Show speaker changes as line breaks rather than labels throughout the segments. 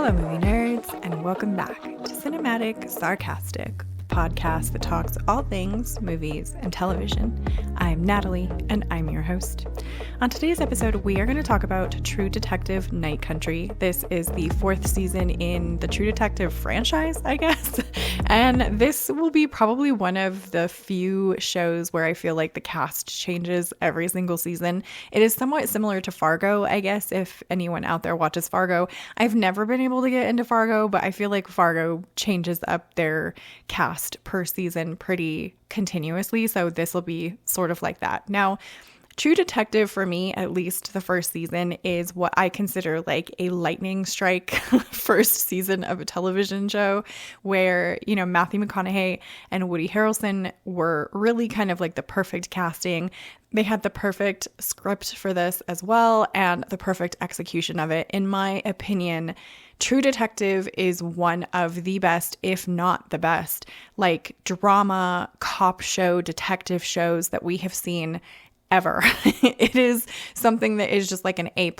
Hello, movie nerds, and welcome back to Cinematic Sarcastic, the podcast that talks all things movies and television. I'm Natalie, and I'm your host. On today's episode, we are going to talk about True Detective Night Country. This is the fourth season in the True Detective franchise, I guess. And this will be probably one of the few shows where I feel like the cast changes every single season. It is somewhat similar to Fargo, I guess, if anyone out there watches Fargo. I've never been able to get into Fargo, but I feel like Fargo changes up their cast per season pretty continuously. So this will be sort of like that. Now, True Detective, for me, at least the first season, is what I consider like a lightning strike first season of a television show where, you know, Matthew McConaughey and Woody Harrelson were really kind of like the perfect casting. They had the perfect script for this as well and the perfect execution of it. In my opinion, True Detective is one of the best, if not the best, like drama, cop show, detective shows that we have seen ever. It is something that is just like an A++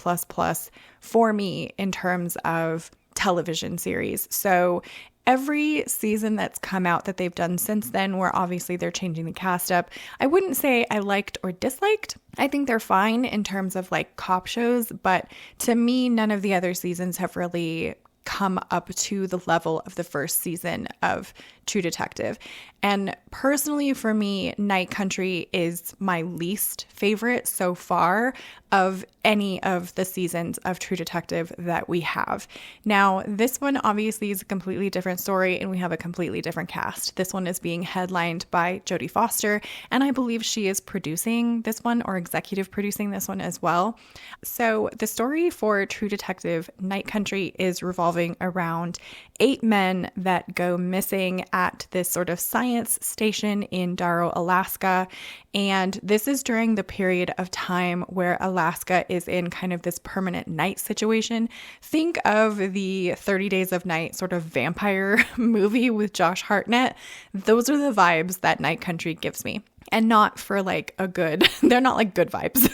for me in terms of television series. So every season that's come out that they've done since then, where obviously they're changing the cast up, I wouldn't say I liked or disliked. I think they're fine in terms of like cop shows, but to me, none of the other seasons have really come up to the level of the first season of True Detective. And personally for me, Night Country is my least favorite so far of any of the seasons of True Detective that we have. Now, this one obviously is a completely different story and we have a completely different cast. This one is being headlined by Jodie Foster, and I believe she is producing this one or executive producing this one as well. So the story for True Detective Night Country is revolving around 8 men that go missing at this sort of science station in Darrow, Alaska. And this is during the period of time where Alaska is in kind of this permanent night situation. Think of the 30 Days of Night sort of vampire movie with Josh Hartnett. Those are the vibes that Night Country gives me. And not for like a good, they're not like good vibes.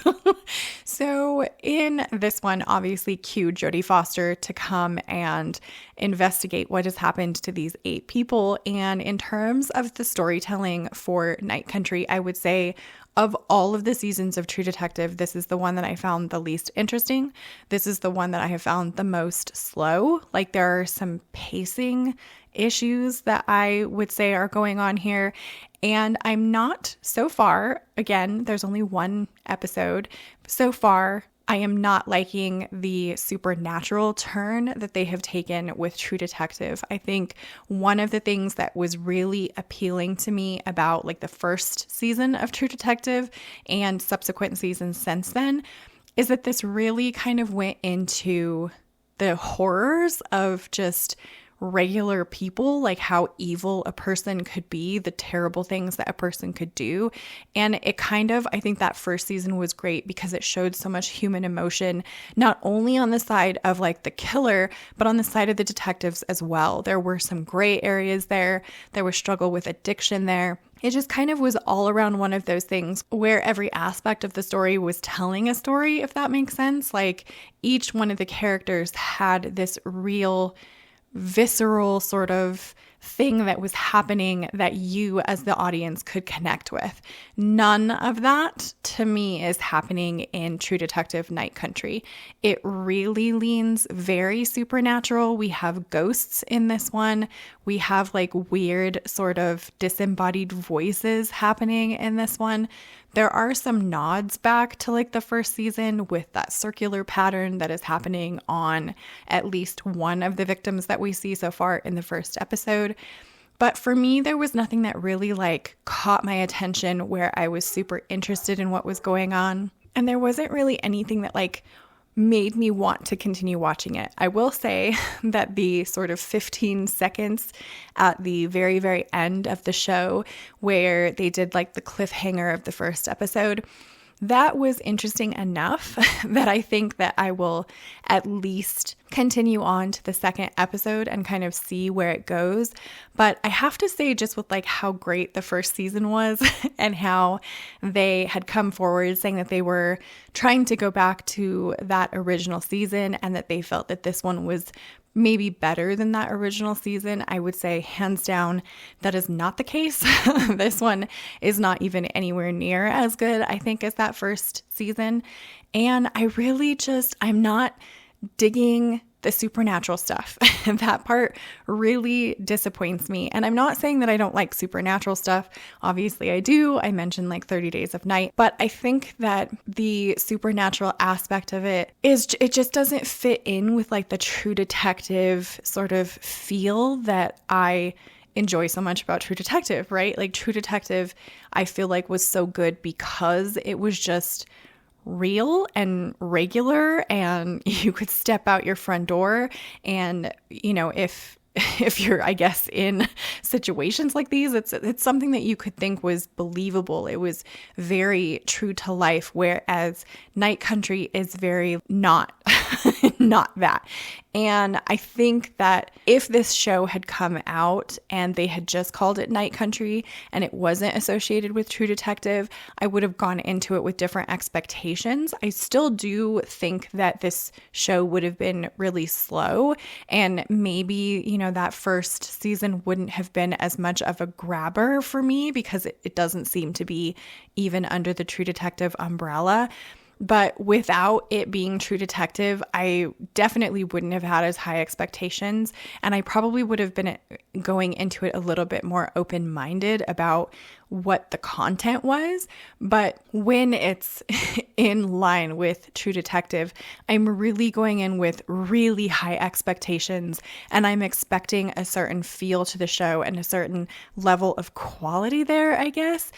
So in this one, obviously cue Jodie Foster to come and investigate what has happened to these 8 people. And in terms of the storytelling for Night Country, I would say of all of the seasons of True Detective, this is the one that I found the least interesting. This is the one that I have found the most slow. Like there are some pacing issues that I would say are going on here. And I'm not so far, again, there's only one episode. So far, I am not liking the supernatural turn that they have taken with True Detective. I think one of the things that was really appealing to me about like the first season of True Detective and subsequent seasons since then is that this really kind of went into the horrors of just regular people, like how evil a person could be, the terrible things that a person could do. And it kind of, I think that first season was great because it showed so much human emotion, not only on the side of like the killer, but on the side of the detectives as well. There were some gray areas there. There was struggle with addiction there. It just kind of was all around one of those things where every aspect of the story was telling a story, if that makes sense. Like each one of the characters had this real visceral sort of thing that was happening that you as the audience could connect with. None of that to me is happening in True Detective Night Country. It really leans very supernatural. We have ghosts in this one. We have like weird sort of disembodied voices happening in this one. There are some nods back to like the first season with that circular pattern that is happening on at least one of the victims that we see so far in the first episode. But for me, there was nothing that really like caught my attention where I was super interested in what was going on. And there wasn't really anything that like made me want to continue watching it. I will say that the sort of 15 seconds at the very, very end of the show where they did like the cliffhanger of the first episode, that was interesting enough that I think that I will at least continue on to the second episode and kind of see where it goes. But I have to say, just with like how great the first season was and how they had come forward saying that they were trying to go back to that original season and that they felt that this one was maybe better than that original season, I would say hands down that is not the case. This one is not even anywhere near as good, I think, as that first season. And I'm not digging the supernatural stuff. That part really disappoints me. And I'm not saying that I don't like supernatural stuff. Obviously I do. I mentioned like 30 Days of Night, but I think that the supernatural aspect of it just doesn't fit in with like the True Detective sort of feel that I enjoy so much about True Detective, right? Like True Detective, I feel like was so good because it was just real and regular, and you could step out your front door and, you know, if you're, I guess, in situations like these, it's something that you could think was believable. It was very true to life, whereas Night Country is very not that. And I think that if this show had come out and they had just called it Night Country and it wasn't associated with True Detective, I would have gone into it with different expectations. I still do think that this show would have been really slow, and maybe, you know, that first season wouldn't have been as much of a grabber for me because it doesn't seem to be even under the True Detective umbrella. But without it being True Detective, I definitely wouldn't have had as high expectations. And I probably would have been going into it a little bit more open-minded about what the content was. But when it's in line with True Detective, I'm really going in with really high expectations. And I'm expecting a certain feel to the show and a certain level of quality there, I guess.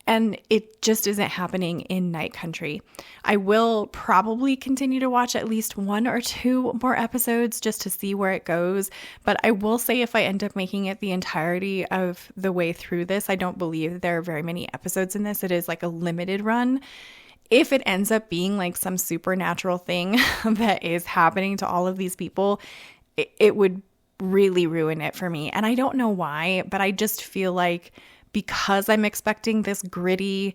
And it just isn't happening in Night Country. I will probably continue to watch at least 1 or 2 more episodes just to see where it goes. But I will say if I end up making it the entirety of the way through this, I don't believe there are very many episodes in this. It is like a limited run. If it ends up being like some supernatural thing that is happening to all of these people, it would really ruin it for me. And I don't know why, but I just feel like because I'm expecting this gritty,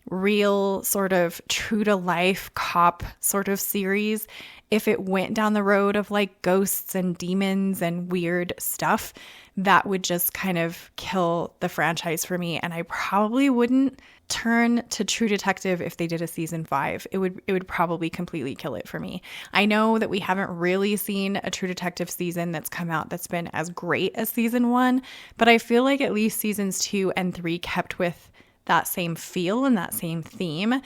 real sort of true to life cop sort of series, if it went down the road of like ghosts and demons and weird stuff, that would just kind of kill the franchise for me. And I probably wouldn't turn to True Detective if they did a season 5. It would probably completely kill it for me. I know that we haven't really seen a True Detective season that's come out that's been as great as season 1, but I feel like at least seasons 2 and 3 kept with that same feel and that same theme.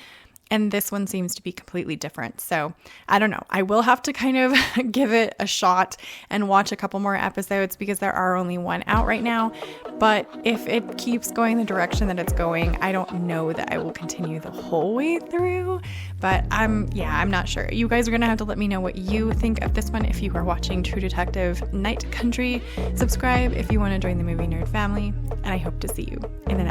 And this one seems to be completely different. So I don't know. I will have to kind of give it a shot and watch a couple more episodes because there are only 1 out right now. But if it keeps going the direction that it's going, I don't know that I will continue the whole way through. But I'm not sure. You guys are going to have to let me know what you think of this one if you are watching True Detective Night Country. Subscribe if you want to join the movie nerd family. And I hope to see you in the next